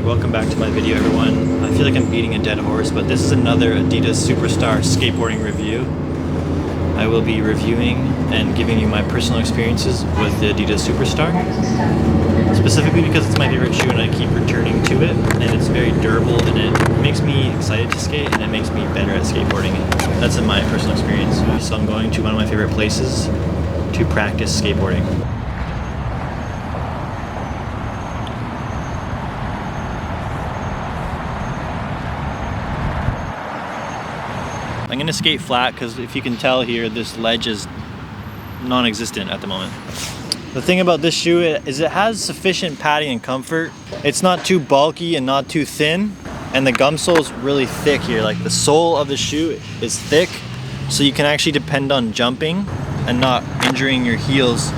Alright, welcome back to my video everyone. I feel like I'm beating a dead horse, but this is another Adidas Superstar skateboarding review. I will be reviewing and giving you my personal experiences with the Adidas Superstar. Specifically because it's my favorite shoe and I keep returning to it, and it's very durable and it makes me excited to skate and it makes me better at skateboarding. That's in my personal experience. So I'm going to one of my favorite places to practice skateboarding. I'm gonna skate flat because if you can tell here, this ledge is non-existent at the moment. The thing about this shoe is it has sufficient padding and comfort. It's not too bulky and not too thin, and the gum sole is really thick here. Like the sole of the shoe is thick, so you can actually depend on jumping and not injuring your heels.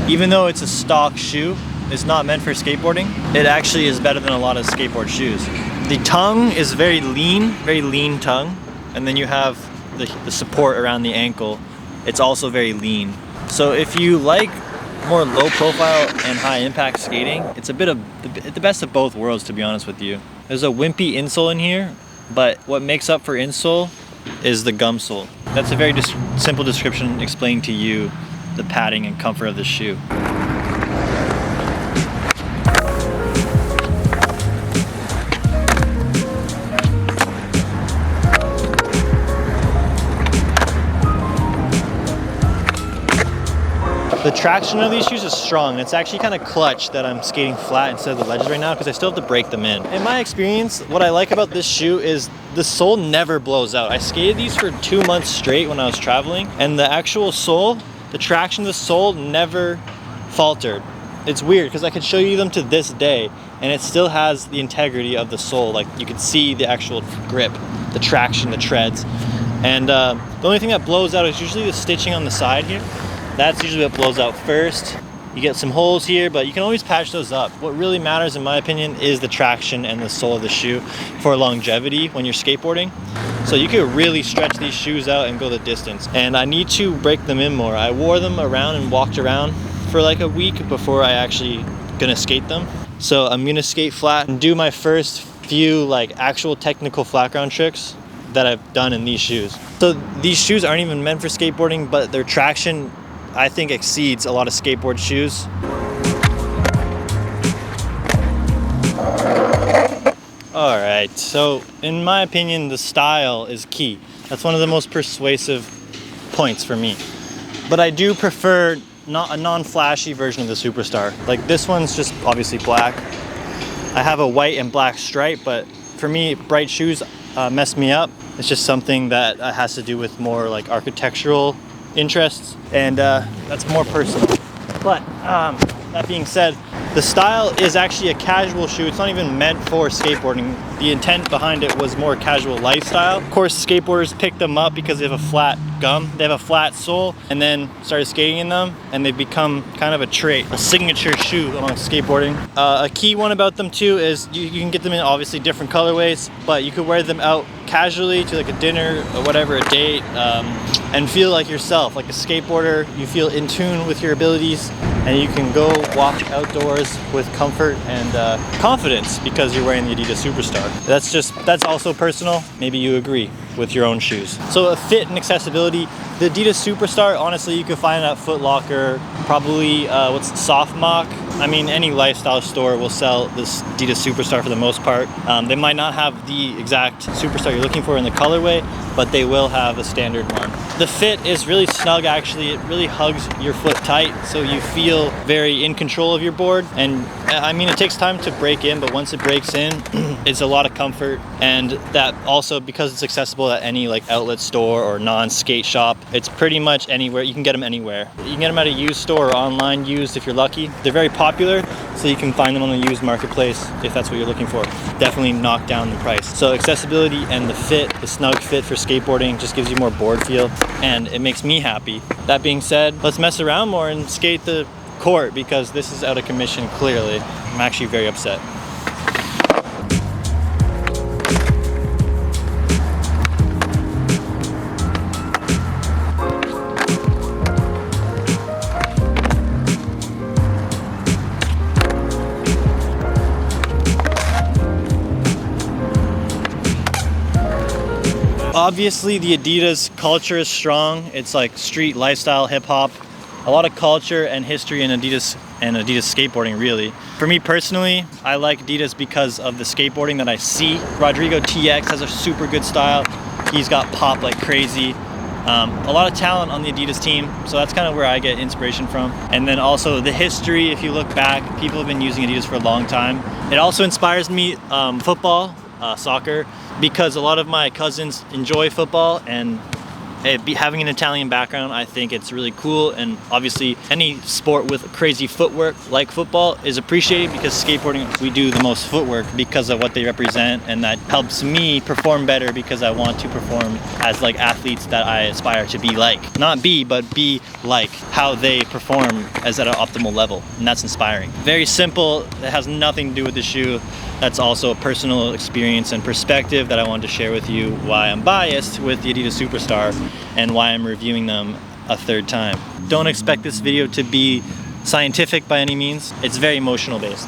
Even though it's a stock shoe, it's not meant for skateboarding. It actually is better than a lot of skateboard shoes. The tongue is very lean tongue. And then you have the support around the ankle. It's also very lean. So if you like more low profile and high impact skating, it's a bit of the best of both worlds, to be honest with you. There's a wimpy insole in here, but what makes up for insole is the gum sole. That's a very simple description explaining to you the padding and comfort of the shoe. The traction of these shoes is strong. It's actually kind of clutch that I'm skating flat instead of the ledges right now because I still have to break them in. In my experience, what I like about this shoe is the sole never blows out. I skated these for 2 months straight when I was traveling, and the actual sole, the traction of the sole never faltered. It's weird because I could show you them to this day and it still has the integrity of the sole. Like you can see the actual grip, the traction, the treads. And the only thing that blows out is usually the stitching on the side here. That's usually what blows out first. You get some holes here, but you can always patch those up. What really matters, in my opinion, is the traction and the sole of the shoe for longevity when you're skateboarding. So you could really stretch these shoes out and go the distance. And I need to break them in more. I wore them around and walked around for like a week before I actually gonna skate them. So I'm gonna skate flat and do my first few like actual technical flat ground tricks that I've done in these shoes. So these shoes aren't even meant for skateboarding, but their traction I think exceeds a lot of skateboard shoes. All right, so in my opinion, the style is key. That's one of the most persuasive points for me. But I do prefer a non-flashy version of the Superstar. Like this one's just obviously black. I have a white and black stripe, but for me, bright shoes mess me up. It's just something that has to do with more like architectural interests, and that's more personal. But that being said, the style is actually a casual shoe. It's not even meant for skateboarding. The intent behind it was more casual lifestyle. Of course, skateboarders pick them up because they have a flat gum, they have a flat sole, and then started skating in them, and they've become kind of a trait, a signature shoe among skateboarding. A key one about them too is you can get them in obviously different colorways, but you could wear them out casually to like a dinner or whatever, a date, and feel like yourself, like a skateboarder. You feel in tune with your abilities, and you can go walk outdoors with comfort and confidence because you're wearing the Adidas Superstar. That's also personal. Maybe you agree with your own shoes. So a fit and accessibility, the Adidas Superstar, honestly, you can find it at Foot Locker, probably Soft Mock. I mean, any lifestyle store will sell this Adidas Superstar for the most part. They might not have the exact Superstar you're looking for in the colorway, but they will have a standard one. The fit is really snug, actually. It really hugs your foot tight, so you feel very in control of your board. And I mean, it takes time to break in, but once it breaks in, it's a lot of comfort. And that also, because it's accessible at any like outlet store or non-skate shop, it's pretty much anywhere. You can get them anywhere. You can get them at a used store or online used if you're lucky. They're very popular, so you can find them on the used marketplace if that's what you're looking for. Definitely knock down the price. So accessibility and the fit, the snug fit for skateboarding, just gives you more board feel, and it makes me happy. That being said, let's mess around more and skate the court because this is out of commission clearly. I'm actually very upset. Obviously the Adidas culture is strong. It's like street lifestyle, hip hop, a lot of culture and history in Adidas and Adidas skateboarding really. For me personally, I like Adidas because of the skateboarding that I see. Rodrigo TX has a super good style. He's got pop like crazy. A lot of talent on the Adidas team, so that's kind of where I get inspiration from. And then also the history, if you look back, people have been using Adidas for a long time. It also inspires me football, soccer, because a lot of my cousins enjoy football, and having an Italian background, I think it's really cool. And obviously any sport with crazy footwork like football is appreciated, because skateboarding, we do the most footwork because of what they represent, and that helps me perform better because I want to perform as like athletes that I aspire to be like. Not be, but be like how they perform as at an optimal level, and that's inspiring. Very simple, it has nothing to do with the shoe. That's also a personal experience and perspective that I wanted to share with you, why I'm biased with the Adidas Superstar and why I'm reviewing them a third time. Don't expect this video to be scientific by any means. It's very emotional based.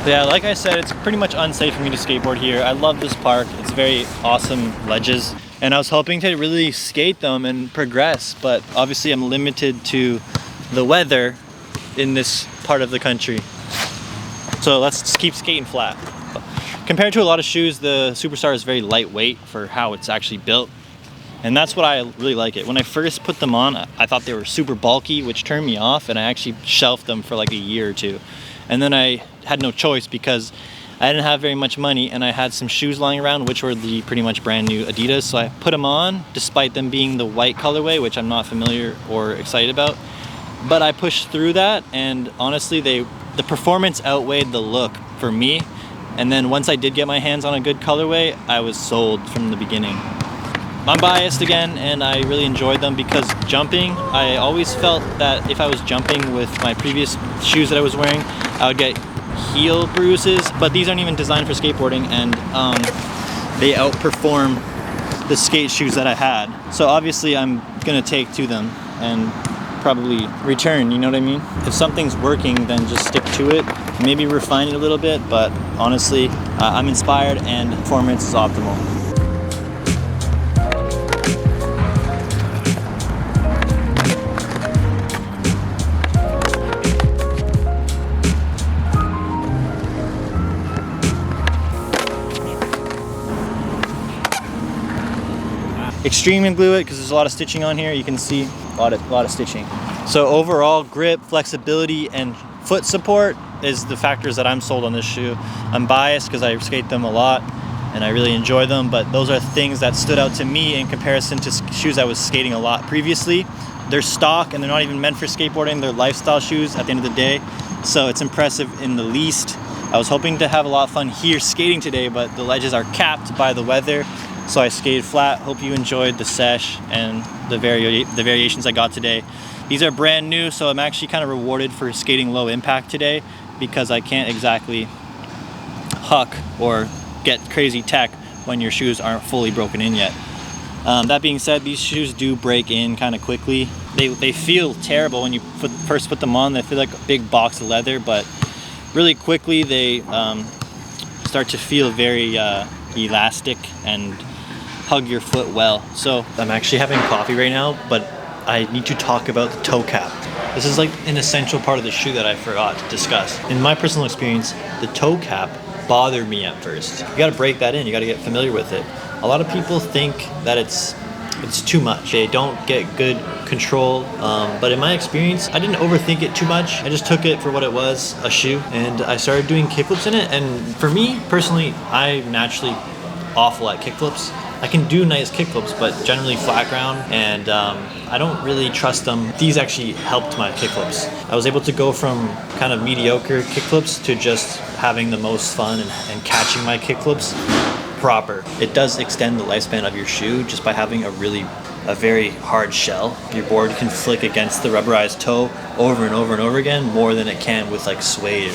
But yeah, like I said, it's pretty much unsafe for me to skateboard here. I love this park. It's very awesome ledges. And I was hoping to really skate them and progress, but obviously I'm limited to the weather in this part of the country. So let's just keep skating flat. Compared to a lot of shoes, the Superstar is very lightweight for how it's actually built. And that's what I really like it. When I first put them on, I thought they were super bulky, which turned me off, and I actually shelved them for like a year or two. And then I had no choice because I didn't have very much money, and I had some shoes lying around, which were the pretty much brand new Adidas. So I put them on, despite them being the white colorway, which I'm not familiar or excited about. But I pushed through that, and honestly, the performance outweighed the look for me. And then once I did get my hands on a good colorway, I was sold from the beginning. I'm biased again, and I really enjoyed them because jumping, I always felt that if I was jumping with my previous shoes that I was wearing, I would get heel bruises, but these aren't even designed for skateboarding, and they outperform the skate shoes that I had. So obviously I'm gonna take to them and probably return, you know what I mean? If something's working, then just stick to it. Maybe refine it a little bit, but honestly, I'm inspired and performance is optimal. Extreme glue it because there's a lot of stitching on here. You can see a lot of stitching. So overall, grip, flexibility, and foot support is the factors that I'm sold on this shoe. I'm biased because I skate them a lot and I really enjoy them, but those are things that stood out to me in comparison to shoes I was skating a lot previously. They're stock and they're not even meant for skateboarding. They're lifestyle shoes at the end of the day. So it's impressive in the least. I was hoping to have a lot of fun here skating today, but the ledges are capped by the weather. So I skated flat. Hope you enjoyed the sesh and the variations I got today. These are brand new, so I'm actually kind of rewarded for skating low impact today because I can't exactly huck or get crazy tech when your shoes aren't fully broken in yet. That being said, these shoes do break in kind of quickly. They feel terrible when you first put them on. They feel like a big box of leather, but really quickly they start to feel very elastic and hug your foot well. So I'm actually having coffee right now, but I need to talk about the toe cap. This is like an essential part of the shoe that I forgot to discuss. In my personal experience, the toe cap bothered me at first. You gotta break that in, you gotta get familiar with it. A lot of people think that it's too much. They don't get good control, but in my experience, I didn't overthink it too much. I just took it for what it was, a shoe, and I started doing kickflips in it. And for me, personally, I'm naturally awful at kickflips. I can do nice kickflips, but generally flat ground, and I don't really trust them. These actually helped my kickflips. I was able to go from kind of mediocre kickflips to just having the most fun and catching my kickflips proper. It does extend the lifespan of your shoe just by having a very hard shell. Your board can flick against the rubberized toe over and over and over again more than it can with like suede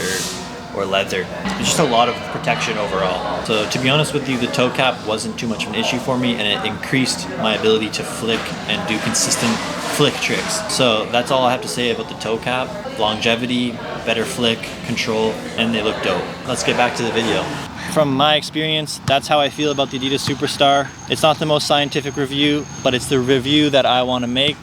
or leather. It's just a lot of protection overall. So to be honest with you, the toe cap wasn't too much of an issue for me, and it increased my ability to flick and do consistent flick tricks. So that's all I have to say about the toe cap. Longevity, better flick, control, and they look dope. Let's get back to the video. from my experience, that's how I feel about the Adidas Superstar. It's not the most scientific review, but it's the review that I want to make.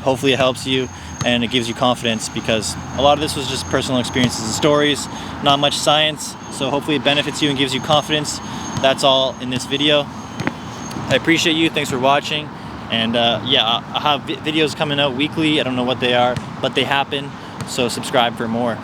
Hopefully it helps you and it gives you confidence, because a lot of this was just personal experiences and stories, not much science. So hopefully it benefits you and gives you confidence. That's all in this video. I appreciate you. Thanks for watching. And yeah, I have videos coming out weekly. I don't know what they are, but they happen. So subscribe for more.